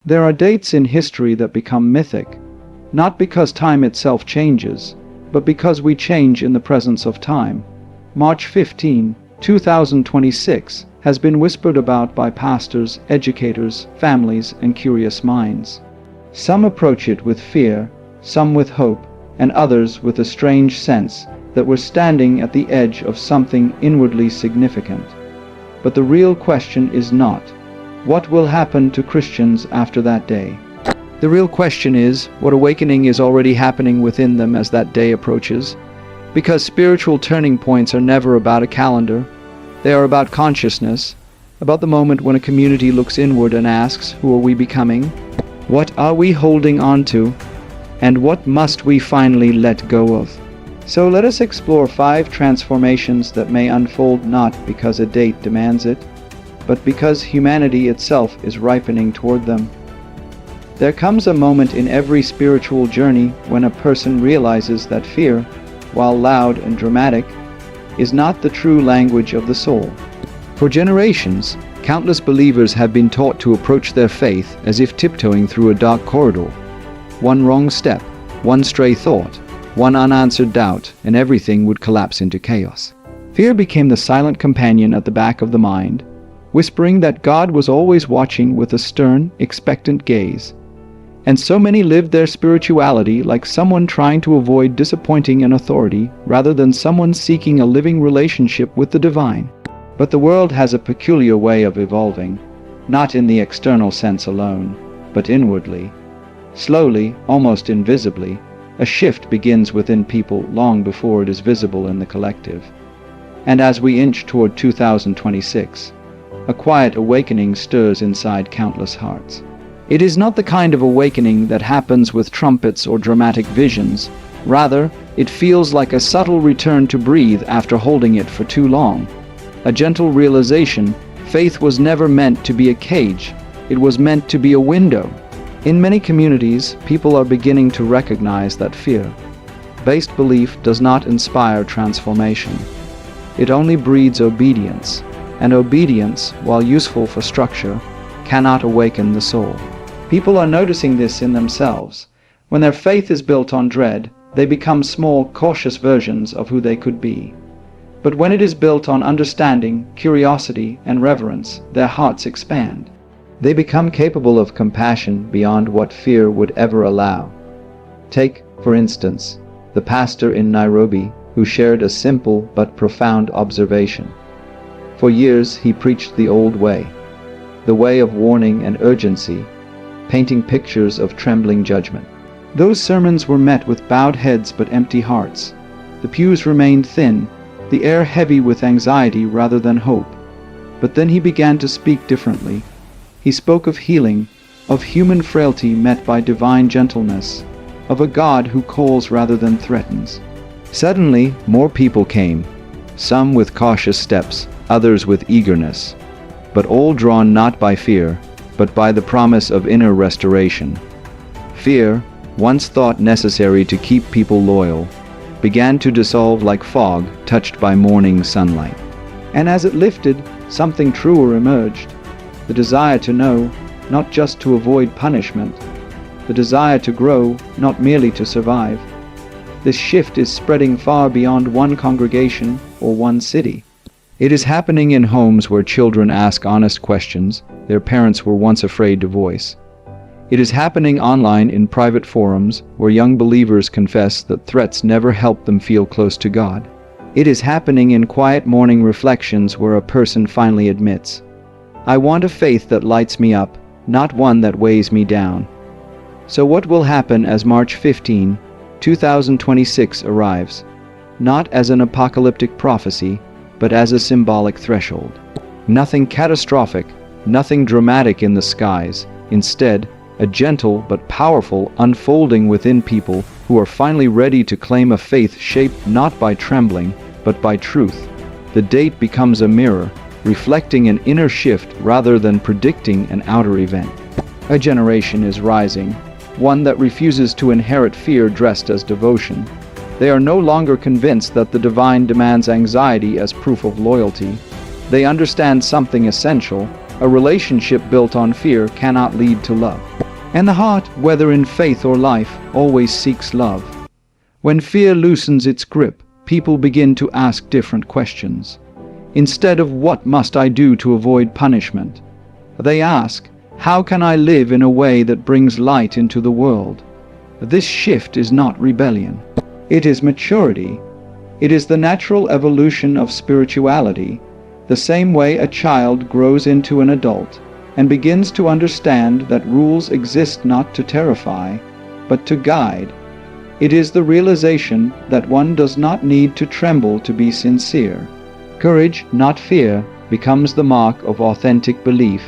There are dates in history that become mythic, not because time itself changes, but because we change in the presence of time. March 15, 2026 has been whispered about by pastors, educators, families, and curious minds. Some approach it with fear, some with hope, and others with a strange sense that we're standing at the edge of something inwardly significant. But the real question is not, what will happen to Christians after that day? The real question is, what awakening is already happening within them as that day approaches? Because spiritual turning points are never about a calendar. They are about consciousness, about the moment when a community looks inward and asks, who are we becoming? What are we holding on to? And what must we finally let go of? So let us explore 5 transformations that may unfold not because a date demands it, but because humanity itself is ripening toward them. There comes a moment in every spiritual journey when a person realizes that fear, while loud and dramatic, is not the true language of the soul. For generations, countless believers have been taught to approach their faith as if tiptoeing through a dark corridor. One wrong step, one stray thought, one unanswered doubt, and everything would collapse into chaos. Fear became the silent companion at the back of the mind, whispering that God was always watching with a stern, expectant gaze. And so many lived their spirituality like someone trying to avoid disappointing an authority rather than someone seeking a living relationship with the divine. But the world has a peculiar way of evolving, not in the external sense alone, but inwardly. Slowly, almost invisibly, a shift begins within people long before it is visible in the collective. And as we inch toward 2026, a quiet awakening stirs inside countless hearts. It is not the kind of awakening that happens with trumpets or dramatic visions. Rather, it feels like a subtle return to breathe after holding it for too long. A gentle realization, faith was never meant to be a cage. It was meant to be a window. In many communities, people are beginning to recognize that fear-based belief does not inspire transformation. It only breeds obedience. And obedience, while useful for structure, cannot awaken the soul. People are noticing this in themselves. When their faith is built on dread, they become small, cautious versions of who they could be. But when it is built on understanding, curiosity, and reverence, their hearts expand. They become capable of compassion beyond what fear would ever allow. Take, for instance, the pastor in Nairobi who shared a simple but profound observation. For years he preached the old way, the way of warning and urgency, painting pictures of trembling judgment. Those sermons were met with bowed heads but empty hearts. The pews remained thin, the air heavy with anxiety rather than hope. But then he began to speak differently. He spoke of healing, of human frailty met by divine gentleness, of a God who calls rather than threatens. Suddenly, more people came, some with cautious steps, others with eagerness, but all drawn not by fear, but by the promise of inner restoration. Fear, once thought necessary to keep people loyal, began to dissolve like fog touched by morning sunlight. And as it lifted, something truer emerged, the desire to know, not just to avoid punishment, the desire to grow, not merely to survive. This shift is spreading far beyond one congregation or one city. It is happening in homes where children ask honest questions their parents were once afraid to voice. It is happening online in private forums where young believers confess that threats never helped them feel close to God. It is happening in quiet morning reflections where a person finally admits, "I want a faith that lights me up, not one that weighs me down." So what will happen as March 15, 2026 arrives? Not as an apocalyptic prophecy, but as a symbolic threshold. Nothing catastrophic, nothing dramatic in the skies. Instead, a gentle but powerful unfolding within people who are finally ready to claim a faith shaped not by trembling, but by truth. The date becomes a mirror, reflecting an inner shift rather than predicting an outer event. A generation is rising, one that refuses to inherit fear dressed as devotion. They are no longer convinced that the divine demands anxiety as proof of loyalty. They understand something essential. A relationship built on fear cannot lead to love. And the heart, whether in faith or life, always seeks love. When fear loosens its grip, people begin to ask different questions. Instead of "what must I do to avoid punishment?" they ask, "how can I live in a way that brings light into the world?" This shift is not rebellion. It is maturity. It is the natural evolution of spirituality, the same way a child grows into an adult and begins to understand that rules exist not to terrify, but to guide. It is the realization that one does not need to tremble to be sincere. Courage, not fear, becomes the mark of authentic belief,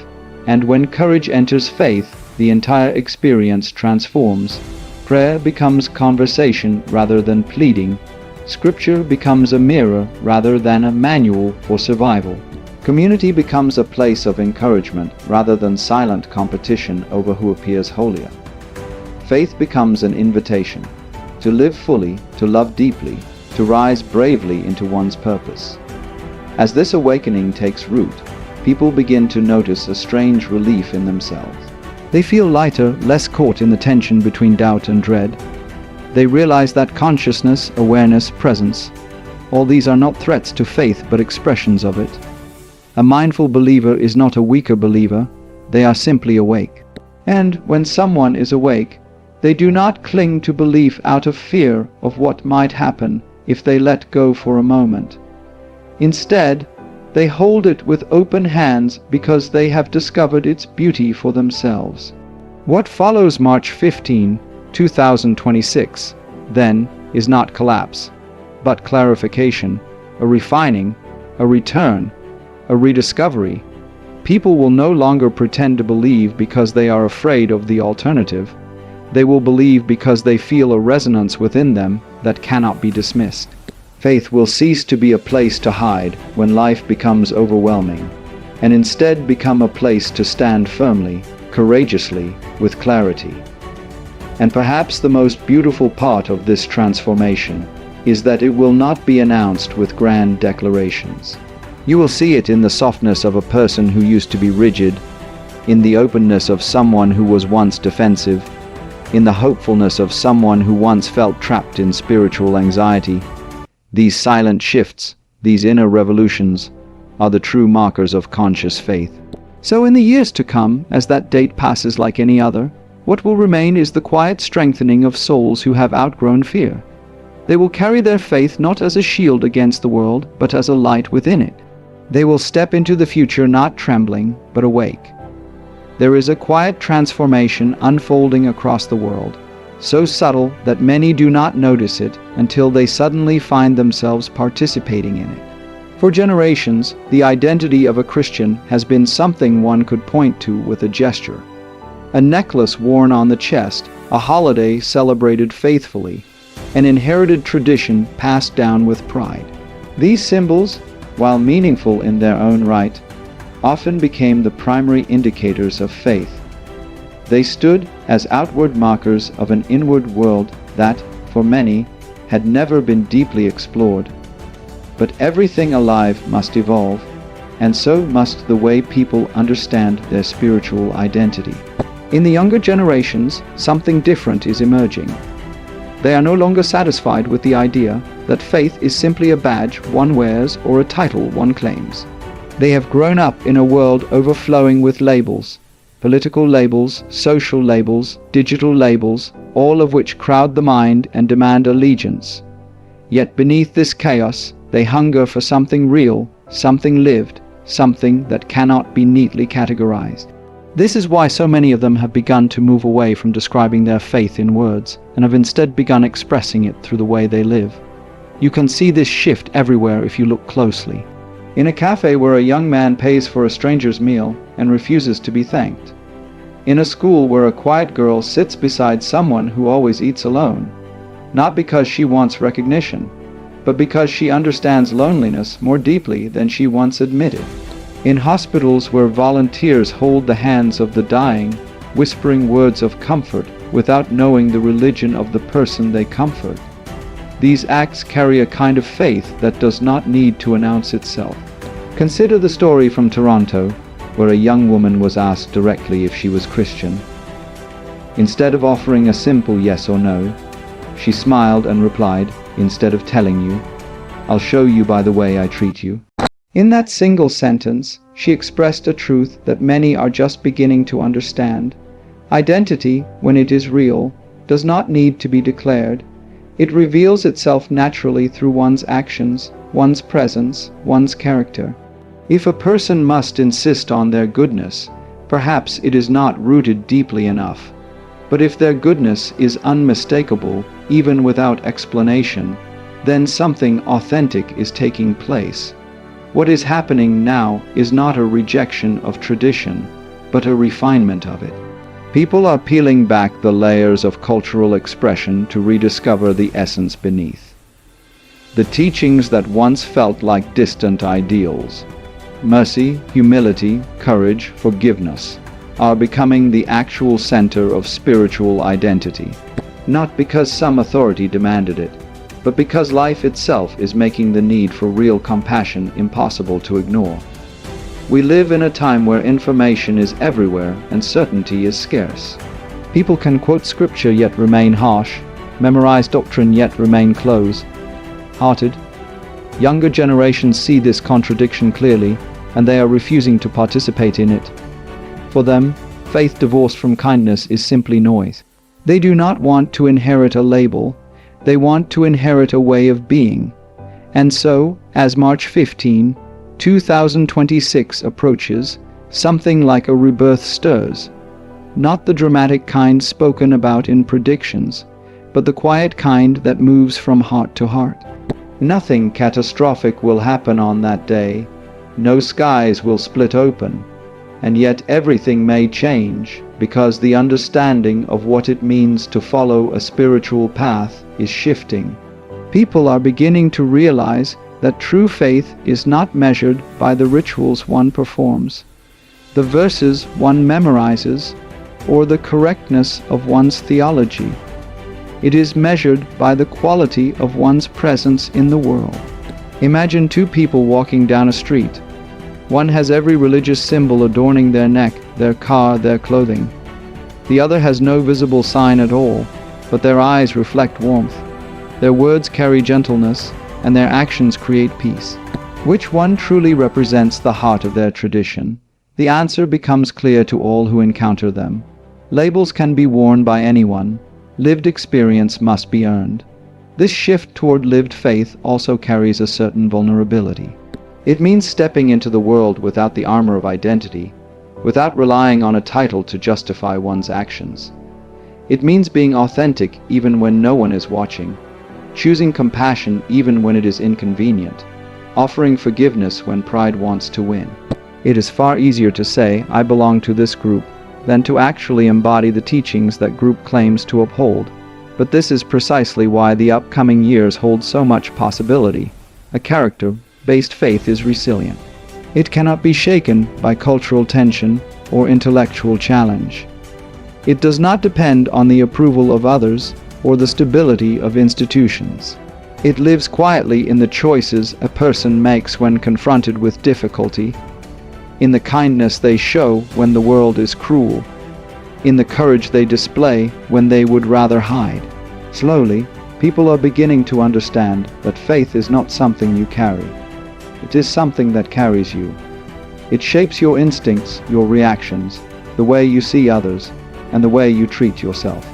and when courage enters faith, the entire experience transforms. Prayer becomes conversation rather than pleading. Scripture becomes a mirror rather than a manual for survival. Community becomes a place of encouragement rather than silent competition over who appears holier. Faith becomes an invitation to live fully, to love deeply, to rise bravely into one's purpose. As this awakening takes root, people begin to notice a strange relief in themselves. They feel lighter, less caught in the tension between doubt and dread. They realize that consciousness, awareness, presence, all these are not threats to faith but expressions of it. A mindful believer is not a weaker believer, they are simply awake. And when someone is awake, they do not cling to belief out of fear of what might happen if they let go for a moment. Instead, they hold it with open hands because they have discovered its beauty for themselves. What follows March 15, 2026, then, is not collapse, but clarification, a refining, a return, a rediscovery. People will no longer pretend to believe because they are afraid of the alternative. They will believe because they feel a resonance within them that cannot be dismissed. Faith will cease to be a place to hide when life becomes overwhelming, and instead become a place to stand firmly, courageously, with clarity. And perhaps the most beautiful part of this transformation is that it will not be announced with grand declarations. You will see it in the softness of a person who used to be rigid, in the openness of someone who was once defensive, in the hopefulness of someone who once felt trapped in spiritual anxiety. These silent shifts, these inner revolutions, are the true markers of conscious faith. So in the years to come, as that date passes like any other, what will remain is the quiet strengthening of souls who have outgrown fear. They will carry their faith not as a shield against the world, but as a light within it. They will step into the future not trembling, but awake. There is a quiet transformation unfolding across the world, so subtle that many do not notice it until they suddenly find themselves participating in it. For generations, the identity of a Christian has been something one could point to with a gesture. A necklace worn on the chest, a holiday celebrated faithfully, an inherited tradition passed down with pride. These symbols, while meaningful in their own right, often became the primary indicators of faith. They stood as outward markers of an inward world that, for many, had never been deeply explored. But everything alive must evolve, and so must the way people understand their spiritual identity. In the younger generations, something different is emerging. They are no longer satisfied with the idea that faith is simply a badge one wears or a title one claims. They have grown up in a world overflowing with labels. Political labels, social labels, digital labels, all of which crowd the mind and demand allegiance. Yet beneath this chaos, they hunger for something real, something lived, something that cannot be neatly categorized. This is why so many of them have begun to move away from describing their faith in words, and have instead begun expressing it through the way they live. You can see this shift everywhere if you look closely. In a cafe where a young man pays for a stranger's meal and refuses to be thanked. In a school where a quiet girl sits beside someone who always eats alone, not because she wants recognition, but because she understands loneliness more deeply than she once admitted. In hospitals where volunteers hold the hands of the dying, whispering words of comfort without knowing the religion of the person they comfort. These acts carry a kind of faith that does not need to announce itself. Consider the story from Toronto. where a young woman was asked directly if she was Christian. Instead of offering a simple yes or no, she smiled and replied, "Instead of telling you, I'll show you by the way I treat you." In that single sentence, she expressed a truth that many are just beginning to understand. Identity, when it is real, does not need to be declared. It reveals itself naturally through one's actions, one's presence, one's character. If a person must insist on their goodness, perhaps it is not rooted deeply enough. But if their goodness is unmistakable, even without explanation, then something authentic is taking place. What is happening now is not a rejection of tradition, but a refinement of it. People are peeling back the layers of cultural expression to rediscover the essence beneath. The teachings that once felt like distant ideals, mercy, humility, courage, forgiveness, are becoming the actual center of spiritual identity. Not because some authority demanded it, but because life itself is making the need for real compassion impossible to ignore. We live in a time where information is everywhere and certainty is scarce. People can quote scripture yet remain harsh, memorize doctrine yet remain close-hearted. Younger generations see this contradiction clearly, and they are refusing to participate in it. For them, faith divorced from kindness is simply noise. They do not want to inherit a label. They want to inherit a way of being. And so, as March 15, 2026 approaches, something like a rebirth stirs. Not the dramatic kind spoken about in predictions, but the quiet kind that moves from heart to heart. Nothing catastrophic will happen on that day. No skies will split open. And yet everything may change, because the understanding of what it means to follow a spiritual path is shifting. People are beginning to realize that true faith is not measured by the rituals one performs, the verses one memorizes, or the correctness of one's theology. It is measured by the quality of one's presence in the world. Imagine two people walking down a street. One has every religious symbol adorning their neck, their car, their clothing. The other has no visible sign at all, but their eyes reflect warmth. Their words carry gentleness, and their actions create peace. Which one truly represents the heart of their tradition? The answer becomes clear to all who encounter them. Labels can be worn by anyone. Lived experience must be earned. This shift toward lived faith also carries a certain vulnerability. It means stepping into the world without the armor of identity, without relying on a title to justify one's actions. It means being authentic even when no one is watching, choosing compassion even when it is inconvenient, offering forgiveness when pride wants to win. It is far easier to say, "I belong to this group," than to actually embody the teachings that group claims to uphold. But this is precisely why the upcoming years hold so much possibility. A character-based faith is resilient. It cannot be shaken by cultural tension or intellectual challenge. It does not depend on the approval of others or the stability of institutions. It lives quietly in the choices a person makes when confronted with difficulty, in the kindness they show when the world is cruel, in the courage they display when they would rather hide. Slowly, people are beginning to understand that faith is not something you carry. It is something that carries you. It shapes your instincts, your reactions, the way you see others, and the way you treat yourself.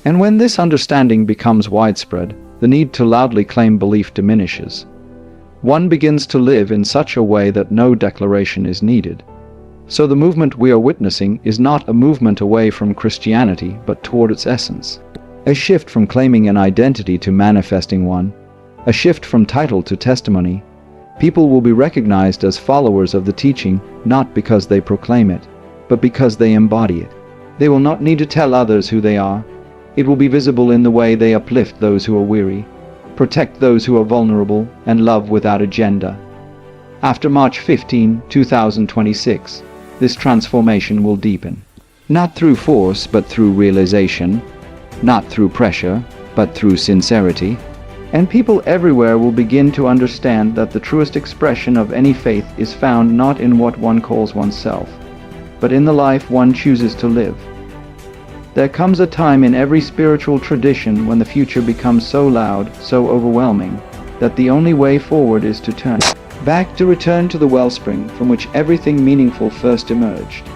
And when this understanding becomes widespread, the need to loudly claim belief diminishes. One begins to live in such a way that no declaration is needed. So the movement we are witnessing is not a movement away from Christianity, but toward its essence. A shift from claiming an identity to manifesting one. A shift from title to testimony. People will be recognized as followers of the teaching, not because they proclaim it, but because they embody it. They will not need to tell others who they are. It will be visible in the way they uplift those who are weary, protect those who are vulnerable, and love without agenda. After March 15, 2026, this transformation will deepen. Not through force, but through realization. Not through pressure, but through sincerity. And people everywhere will begin to understand that the truest expression of any faith is found not in what one calls oneself, but in the life one chooses to live. There comes a time in every spiritual tradition when the future becomes so loud, so overwhelming, that the only way forward is to turn back, to return to the wellspring from which everything meaningful first emerged.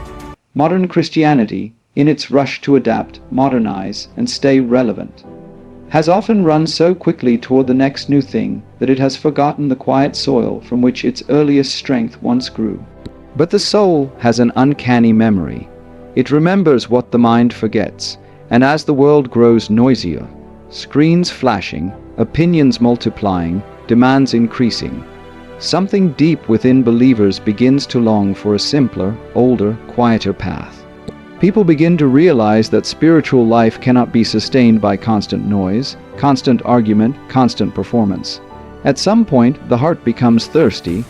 Modern Christianity, in its rush to adapt, modernize, and stay relevant, has often run so quickly toward the next new thing that it has forgotten the quiet soil from which its earliest strength once grew. But the soul has an uncanny memory. It remembers what the mind forgets, and as the world grows noisier, screens flashing, opinions multiplying, demands increasing, something deep within believers begins to long for a simpler, older, quieter path. People begin to realize that spiritual life cannot be sustained by constant noise, constant argument, constant performance. At some point, the heart becomes thirsty,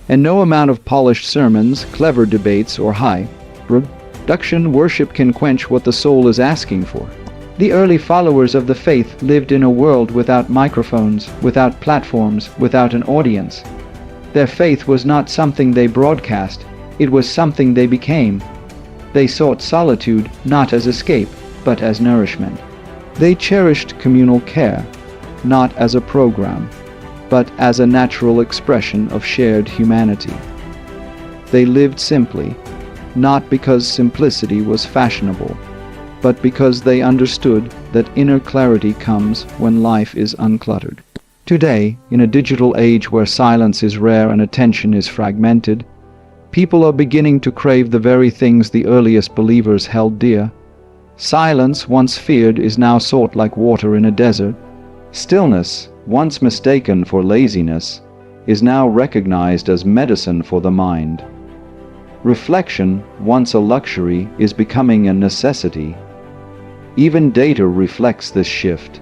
and no amount of polished sermons, clever debates, or high production worship can quench what the soul is asking for. The early followers of the faith lived in a world without microphones, without platforms, without an audience. Their faith was not something they broadcast, it was something they became. They sought solitude not as escape, but as nourishment. They cherished communal care, not as a program, but as a natural expression of shared humanity. They lived simply, not because simplicity was fashionable, but because they understood that inner clarity comes when life is uncluttered. Today, in a digital age where silence is rare and attention is fragmented, people are beginning to crave the very things the earliest believers held dear. Silence, once feared, is now sought like water in a desert. Stillness, once mistaken for laziness, is now recognized as medicine for the mind. Reflection, once a luxury, is becoming a necessity. Even data reflects this shift.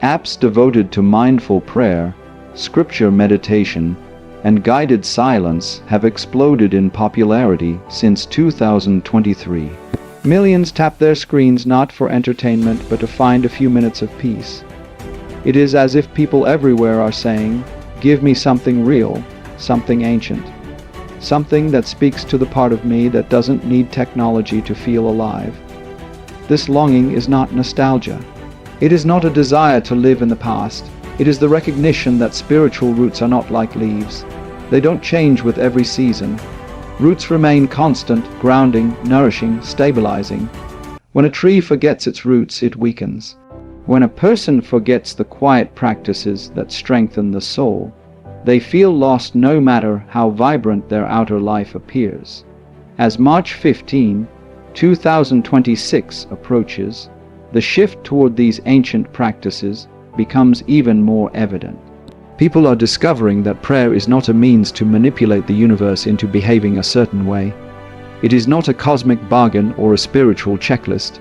Apps devoted to mindful prayer, scripture meditation, and guided silence have exploded in popularity since 2023. Millions tap their screens not for entertainment but to find a few minutes of peace. It is as if people everywhere are saying, "Give me something real, something ancient, something that speaks to the part of me that doesn't need technology to feel alive." This longing is not nostalgia. It is not a desire to live in the past. It is the recognition that spiritual roots are not like leaves. They don't change with every season. Roots remain constant, grounding, nourishing, stabilizing. When a tree forgets its roots, it weakens. When a person forgets the quiet practices that strengthen the soul, they feel lost no matter how vibrant their outer life appears. As March 15, 2026 approaches, the shift toward these ancient practices becomes even more evident. People are discovering that prayer is not a means to manipulate the universe into behaving a certain way. It is not a cosmic bargain or a spiritual checklist.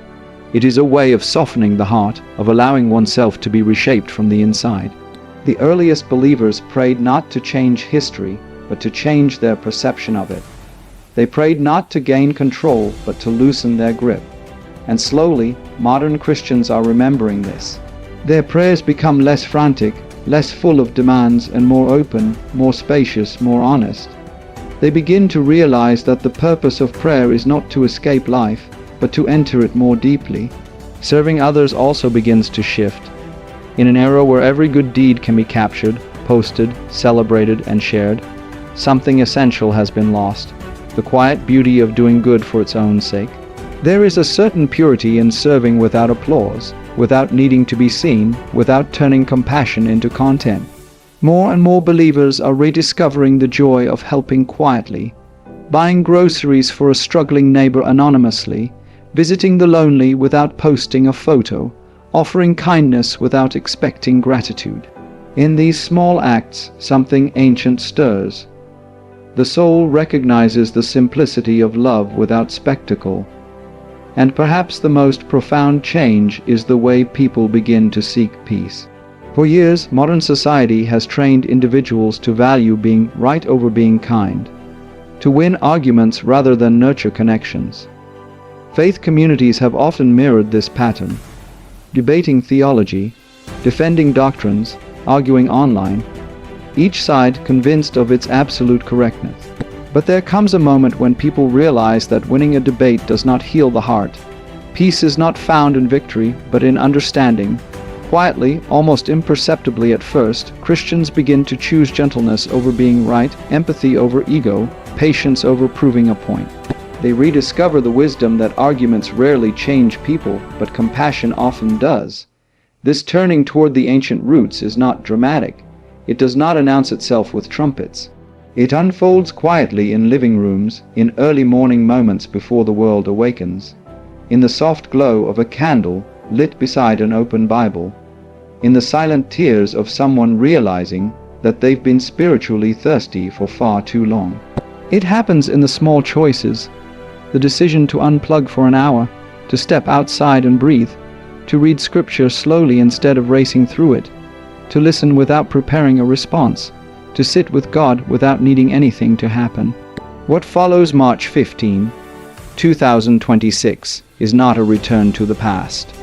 It is a way of softening the heart, of allowing oneself to be reshaped from the inside. The earliest believers prayed not to change history, but to change their perception of it. They prayed not to gain control, but to loosen their grip. And slowly, modern Christians are remembering this. Their prayers become less frantic, less full of demands, and more open, more spacious, more honest. They begin to realize that the purpose of prayer is not to escape life, but to enter it more deeply. Serving others also begins to shift. In an era where every good deed can be captured, posted, celebrated, and shared, something essential has been lost: the quiet beauty of doing good for its own sake. There is a certain purity in serving without applause, without needing to be seen, without turning compassion into content. More and more believers are rediscovering the joy of helping quietly, buying groceries for a struggling neighbor anonymously, visiting the lonely without posting a photo, offering kindness without expecting gratitude. In these small acts, something ancient stirs. The soul recognizes the simplicity of love without spectacle. And perhaps the most profound change is the way people begin to seek peace. For years, modern society has trained individuals to value being right over being kind, to win arguments rather than nurture connections. Faith communities have often mirrored this pattern, debating theology, defending doctrines, arguing online, each side convinced of its absolute correctness. But there comes a moment when people realize that winning a debate does not heal the heart. Peace is not found in victory, but in understanding. Quietly, almost imperceptibly at first, Christians begin to choose gentleness over being right, empathy over ego, patience over proving a point. They rediscover the wisdom that arguments rarely change people, but compassion often does. This turning toward the ancient roots is not dramatic. It does not announce itself with trumpets. It unfolds quietly in living rooms, in early morning moments before the world awakens, in the soft glow of a candle lit beside an open Bible, in the silent tears of someone realizing that they've been spiritually thirsty for far too long. It happens in the small choices, the decision to unplug for an hour, to step outside and breathe, to read scripture slowly instead of racing through it, to listen without preparing a response, to sit with God without needing anything to happen. What follows March 15, 2026 is not a return to the past,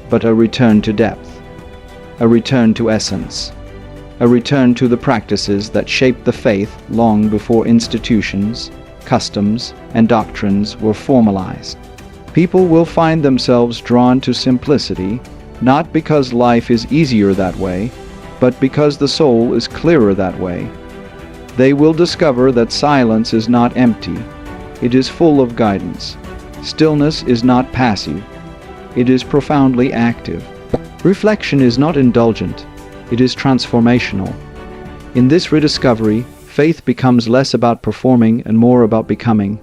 but a return to depth, a return to essence, a return to the practices that shaped the faith long before institutions, customs, and doctrines were formalized. People will find themselves drawn to simplicity, not because life is easier that way, but because the soul is clearer that way. They will discover that silence is not empty. It is full of guidance. Stillness is not passive. It is profoundly active. Reflection is not indulgent. It is transformational. In this rediscovery, faith becomes less about performing and more about becoming,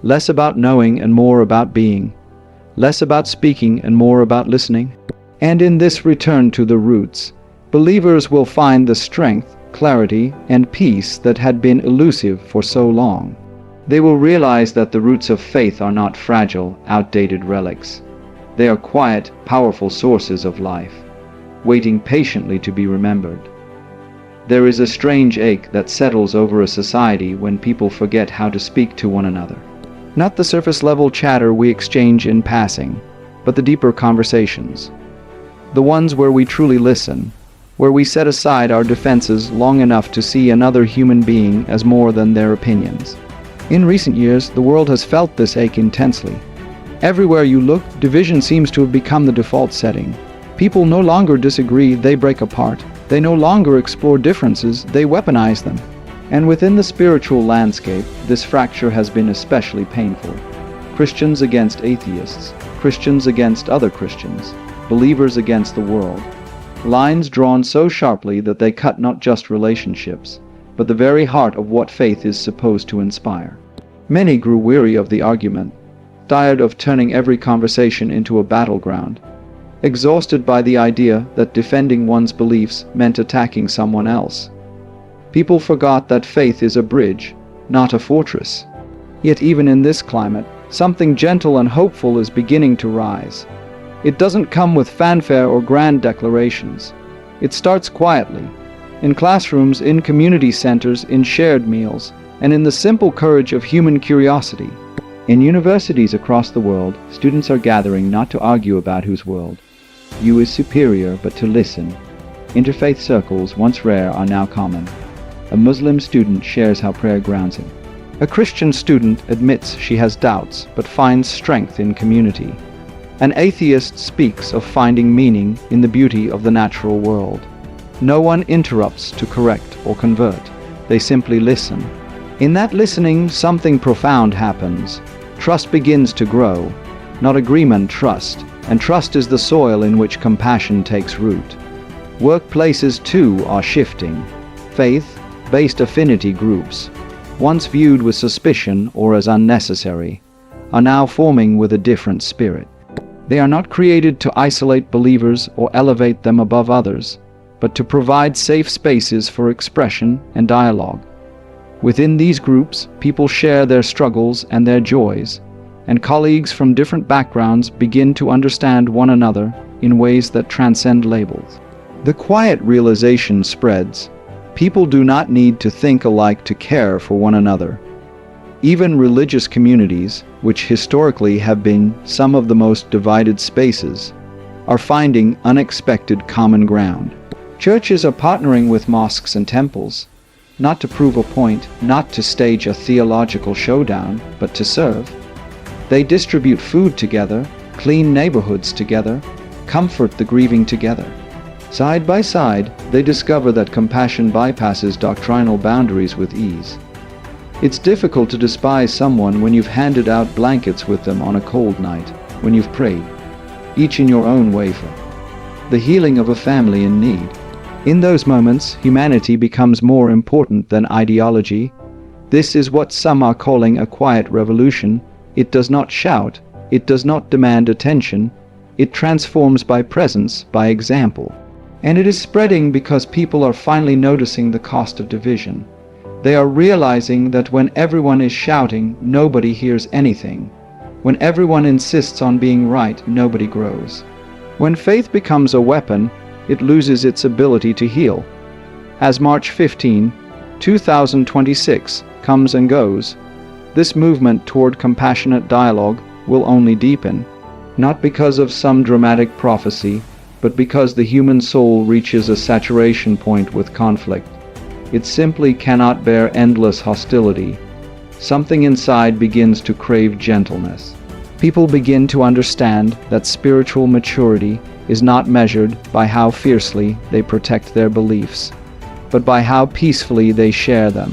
less about knowing and more about being, less about speaking and more about listening. And in this return to the roots, believers will find the strength, clarity, and peace that had been elusive for so long. They will realize that the roots of faith are not fragile, outdated relics. They are quiet, powerful sources of life, waiting patiently to be remembered. There is a strange ache that settles over a society when people forget how to speak to one another. Not the surface-level chatter we exchange in passing, but the deeper conversations. The ones where we truly listen, where we set aside our defenses long enough to see another human being as more than their opinions. In recent years, the world has felt this ache intensely. Everywhere you look, division seems to have become the default setting. People no longer disagree, they break apart. They no longer explore differences, they weaponize them. And within the spiritual landscape, this fracture has been especially painful. Christians against atheists, Christians against other Christians, believers against the world. Lines drawn so sharply that they cut not just relationships, but the very heart of what faith is supposed to inspire. Many grew weary of the argument, tired of turning every conversation into a battleground, exhausted by the idea that defending one's beliefs meant attacking someone else. People forgot that faith is a bridge, not a fortress. Yet even in this climate, something gentle and hopeful is beginning to rise. It doesn't come with fanfare or grand declarations. It starts quietly, in classrooms, in community centers, in shared meals, and in the simple courage of human curiosity. In universities across the world, students are gathering not to argue about whose world view is superior, but to listen. Interfaith circles, once rare, are now common. A Muslim student shares how prayer grounds him. A Christian student admits she has doubts, but finds strength in community. An atheist speaks of finding meaning in the beauty of the natural world. No one interrupts to correct or convert. They simply listen. In that listening, something profound happens. Trust begins to grow. Not agreement, trust. And trust is the soil in which compassion takes root. Workplaces, too, are shifting. Faith-based affinity groups, once viewed with suspicion or as unnecessary, are now forming with a different spirit. They are not created to isolate believers or elevate them above others, but to provide safe spaces for expression and dialogue. Within these groups, people share their struggles and their joys, and colleagues from different backgrounds begin to understand one another in ways that transcend labels. The quiet realization spreads. People do not need to think alike to care for one another. Even religious communities, which historically have been some of the most divided spaces, are finding unexpected common ground. Churches are partnering with mosques and temples. not to prove a point, not to stage a theological showdown, but to serve. They distribute food together, clean neighborhoods together, comfort the grieving together. Side by side, they discover that compassion bypasses doctrinal boundaries with ease. It's difficult to despise someone when you've handed out blankets with them on a cold night, when you've prayed, each in your own way for the healing of a family in need. In those moments, humanity becomes more important than ideology. This is what some are calling a quiet revolution. It does not shout, it does not demand attention, it transforms by presence, by example. And it is spreading because people are finally noticing the cost of division. They are realizing that when everyone is shouting, nobody hears anything. When everyone insists on being right, nobody grows. When faith becomes a weapon, it loses its ability to heal. As March 15, 2026 comes and goes, this movement toward compassionate dialogue will only deepen, not because of some dramatic prophecy, but because the human soul reaches a saturation point with conflict. It simply cannot bear endless hostility. Something inside begins to crave gentleness. People begin to understand that spiritual maturity is not measured by how fiercely they protect their beliefs, but by how peacefully they share them.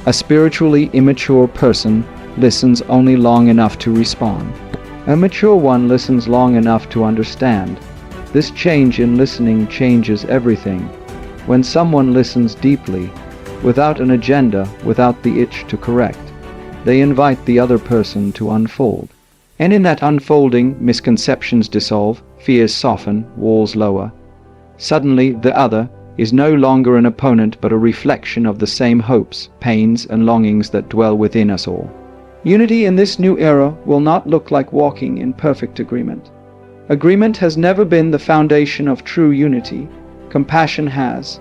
A spiritually immature person listens only long enough to respond. A mature one listens long enough to understand. This change in listening changes everything. When someone listens deeply, without an agenda, without the itch to correct, they invite the other person to unfold. And in that unfolding, misconceptions dissolve, fears soften, walls lower. Suddenly, the other is no longer an opponent but a reflection of the same hopes, pains, and longings that dwell within us all. Unity in this new era will not look like walking in perfect agreement. Agreement has never been the foundation of true unity. Compassion has.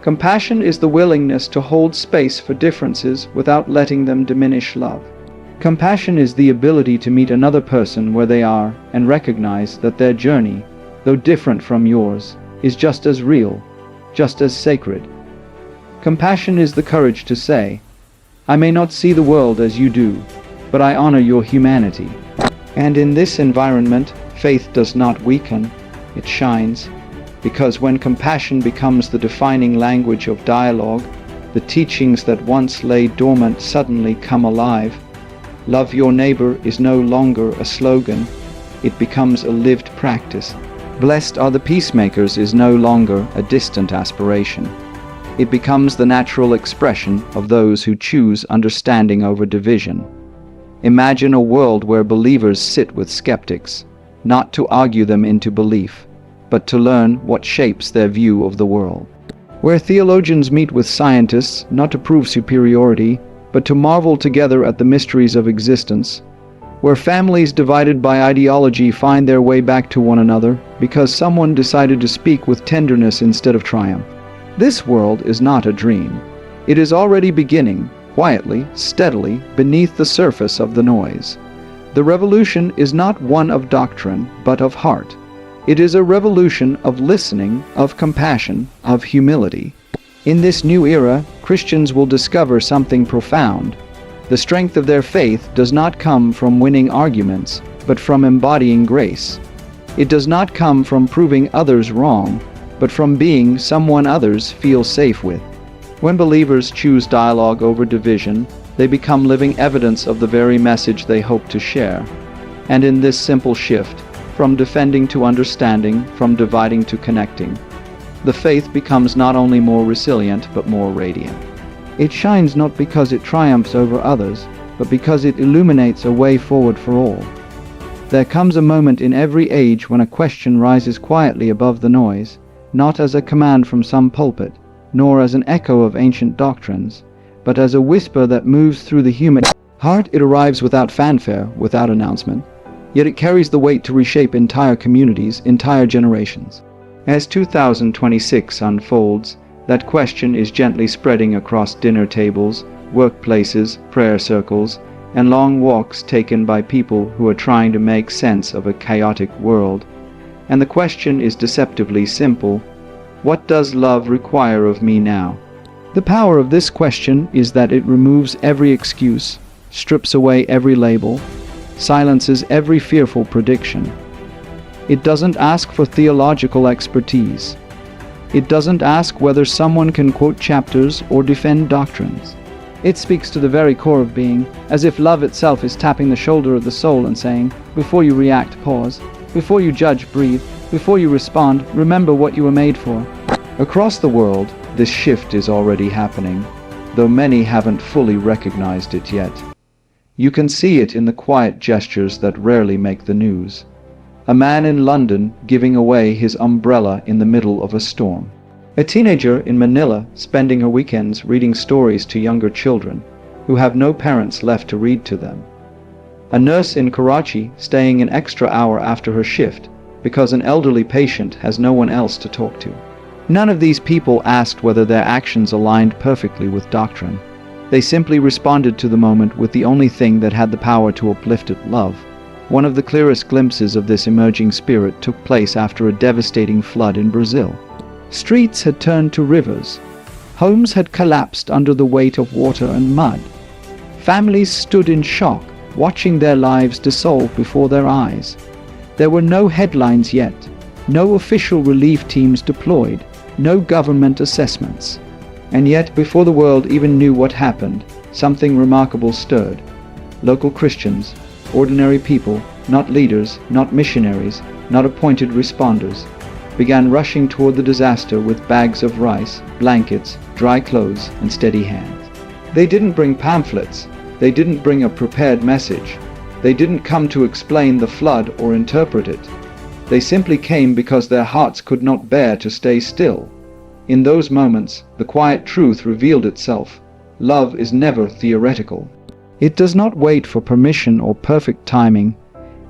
Compassion is the willingness to hold space for differences without letting them diminish love. Compassion is the ability to meet another person where they are and recognize that their journey, though different from yours, is just as real, just as sacred. Compassion is the courage to say, I may not see the world as you do, but I honor your humanity. And in this environment, faith does not weaken, it shines. Because when compassion becomes the defining language of dialogue, the teachings that once lay dormant suddenly come alive. Love your neighbor is no longer a slogan, it becomes a lived practice. Blessed are the peacemakers is no longer a distant aspiration. It becomes the natural expression of those who choose understanding over division. Imagine a world where believers sit with skeptics, not to argue them into belief, but to learn what shapes their view of the world. Where theologians meet with scientists, not to prove superiority, but to marvel together at the mysteries of existence. Where families divided by ideology find their way back to one another because someone decided to speak with tenderness instead of triumph. This world is not a dream. It is already beginning, quietly, steadily, beneath the surface of the noise. The revolution is not one of doctrine, but of heart. It is a revolution of listening, of compassion, of humility. In this new era, Christians will discover something profound. The strength of their faith does not come from winning arguments, but from embodying grace. It does not come from proving others wrong, but from being someone others feel safe with. When believers choose dialogue over division, they become living evidence of the very message they hope to share. And in this simple shift, from defending to understanding, from dividing to connecting, the faith becomes not only more resilient, but more radiant. It shines not because it triumphs over others, but because it illuminates a way forward for all. There comes a moment in every age when a question rises quietly above the noise, not as a command from some pulpit, nor as an echo of ancient doctrines, but as a whisper that moves through the human heart. It arrives without fanfare, without announcement, yet it carries the weight to reshape entire communities, entire generations. As 2026 unfolds, that question is gently spreading across dinner tables, workplaces, prayer circles, and long walks taken by people who are trying to make sense of a chaotic world. And the question is deceptively simple: what does love require of me now? The power of this question is that it removes every excuse, strips away every label, silences every fearful prediction. It doesn't ask for theological expertise. It doesn't ask whether someone can quote chapters or defend doctrines. It speaks to the very core of being, as if love itself is tapping the shoulder of the soul and saying, before you react, pause. Before you judge, breathe. Before you respond, remember what you were made for. Across the world, this shift is already happening, though many haven't fully recognized it yet. You can see it in the quiet gestures that rarely make the news. A man in London giving away his umbrella in the middle of a storm. A teenager in Manila spending her weekends reading stories to younger children who have no parents left to read to them. A nurse in Karachi staying an extra hour after her shift because an elderly patient has no one else to talk to. None of these people asked whether their actions aligned perfectly with doctrine. They simply responded to the moment with the only thing that had the power to uplift it: love. One of the clearest glimpses of this emerging spirit took place after a devastating flood in Brazil. Streets had turned to rivers. Homes had collapsed under the weight of water and mud. Families stood in shock, watching their lives dissolve before their eyes. There were no headlines yet, no official relief teams deployed, no government assessments. And yet, before the world even knew what happened, something remarkable stirred. Local Christians, ordinary people, not leaders, not missionaries, not appointed responders, began rushing toward the disaster with bags of rice, blankets, dry clothes, and steady hands. They didn't bring pamphlets. They didn't bring a prepared message. They didn't come to explain the flood or interpret it. They simply came because their hearts could not bear to stay still. In those moments, the quiet truth revealed itself. Love is never theoretical. It does not wait for permission or perfect timing.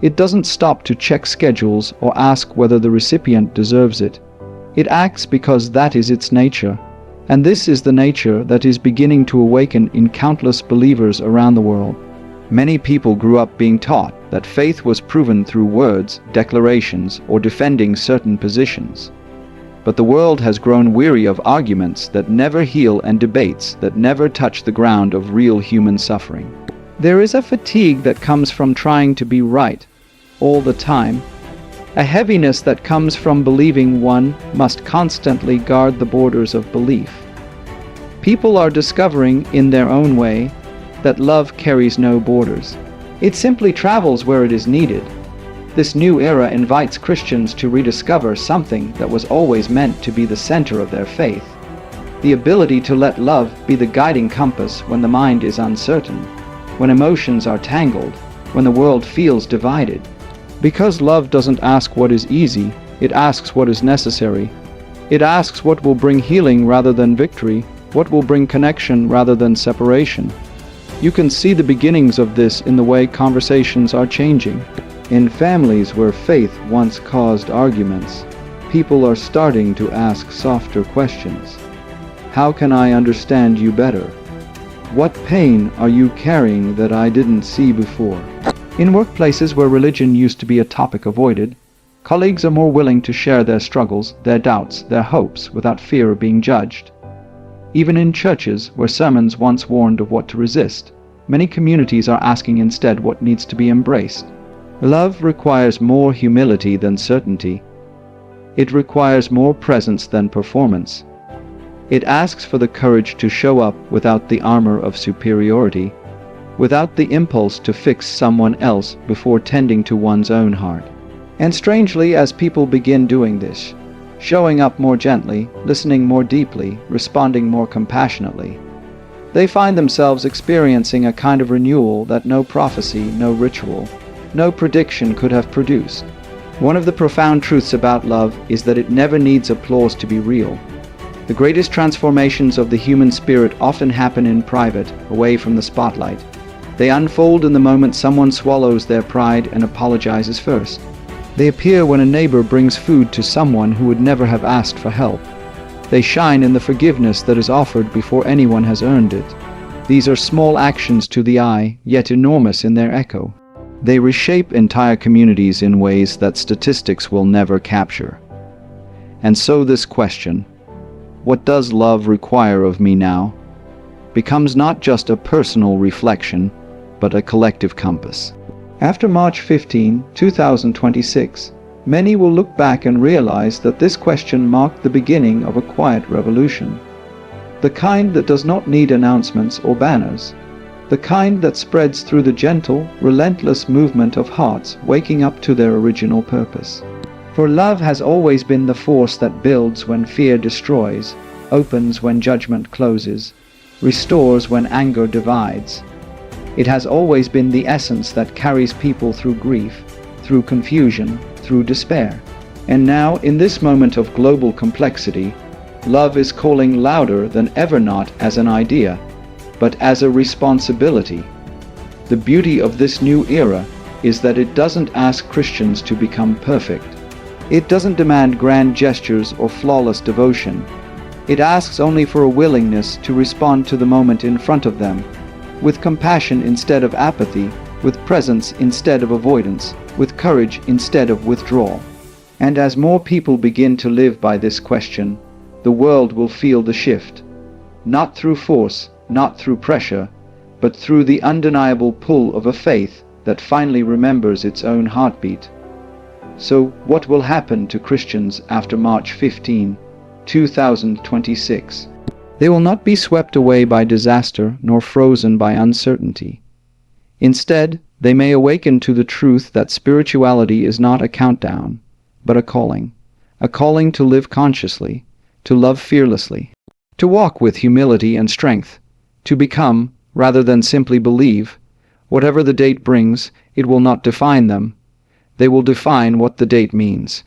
It doesn't stop to check schedules or ask whether the recipient deserves it. It acts because that is its nature. And this is the nature that is beginning to awaken in countless believers around the world. Many people grew up being taught that faith was proven through words, declarations, or defending certain positions. But the world has grown weary of arguments that never heal and debates that never touch the ground of real human suffering. There is a fatigue that comes from trying to be right all the time, a heaviness that comes from believing one must constantly guard the borders of belief. People are discovering, in their own way, that love carries no borders. It simply travels where it is needed. This new era invites Christians to rediscover something that was always meant to be the center of their faith: the ability to let love be the guiding compass when the mind is uncertain, when emotions are tangled, when the world feels divided. Because love doesn't ask what is easy, it asks what is necessary. It asks what will bring healing rather than victory, what will bring connection rather than separation. You can see the beginnings of this in the way conversations are changing. In families where faith once caused arguments, people are starting to ask softer questions. How can I understand you better? What pain are you carrying that I didn't see before? In workplaces where religion used to be a topic avoided, colleagues are more willing to share their struggles, their doubts, their hopes without fear of being judged. Even in churches where sermons once warned of what to resist, many communities are asking instead what needs to be embraced. Love requires more humility than certainty. It requires more presence than performance. It asks for the courage to show up without the armor of superiority, without the impulse to fix someone else before tending to one's own heart. And strangely, as people begin doing this, showing up more gently, listening more deeply, responding more compassionately, they find themselves experiencing a kind of renewal that no prophecy, no ritual, no prediction could have produced. One of the profound truths about love is that it never needs applause to be real. The greatest transformations of the human spirit often happen in private, away from the spotlight. They unfold in the moment someone swallows their pride and apologizes first. They appear when a neighbor brings food to someone who would never have asked for help. They shine in the forgiveness that is offered before anyone has earned it. These are small actions to the eye, yet enormous in their echo. They reshape entire communities in ways that statistics will never capture. And so this question: what does love require of me now, becomes not just a personal reflection, but a collective compass. After March 15, 2026, many will look back and realize that this question marked the beginning of a quiet revolution. The kind that does not need announcements or banners. The kind that spreads through the gentle, relentless movement of hearts waking up to their original purpose. For love has always been the force that builds when fear destroys, opens when judgment closes, restores when anger divides. It has always been the essence that carries people through grief, through confusion, through despair. And now, in this moment of global complexity, love is calling louder than ever, not as an idea, but as a responsibility. The beauty of this new era is that it doesn't ask Christians to become perfect. It doesn't demand grand gestures or flawless devotion. It asks only for a willingness to respond to the moment in front of them, with compassion instead of apathy, with presence instead of avoidance, with courage instead of withdrawal. And as more people begin to live by this question, the world will feel the shift, not through force, not through pressure, but through the undeniable pull of a faith that finally remembers its own heartbeat. So, what will happen to Christians after March 15, 2026? They will not be swept away by disaster nor frozen by uncertainty. Instead, they may awaken to the truth that spirituality is not a countdown, but a calling to live consciously, to love fearlessly, to walk with humility and strength, to become, rather than simply believe. Whatever the date brings, it will not define them. They will define what the date means.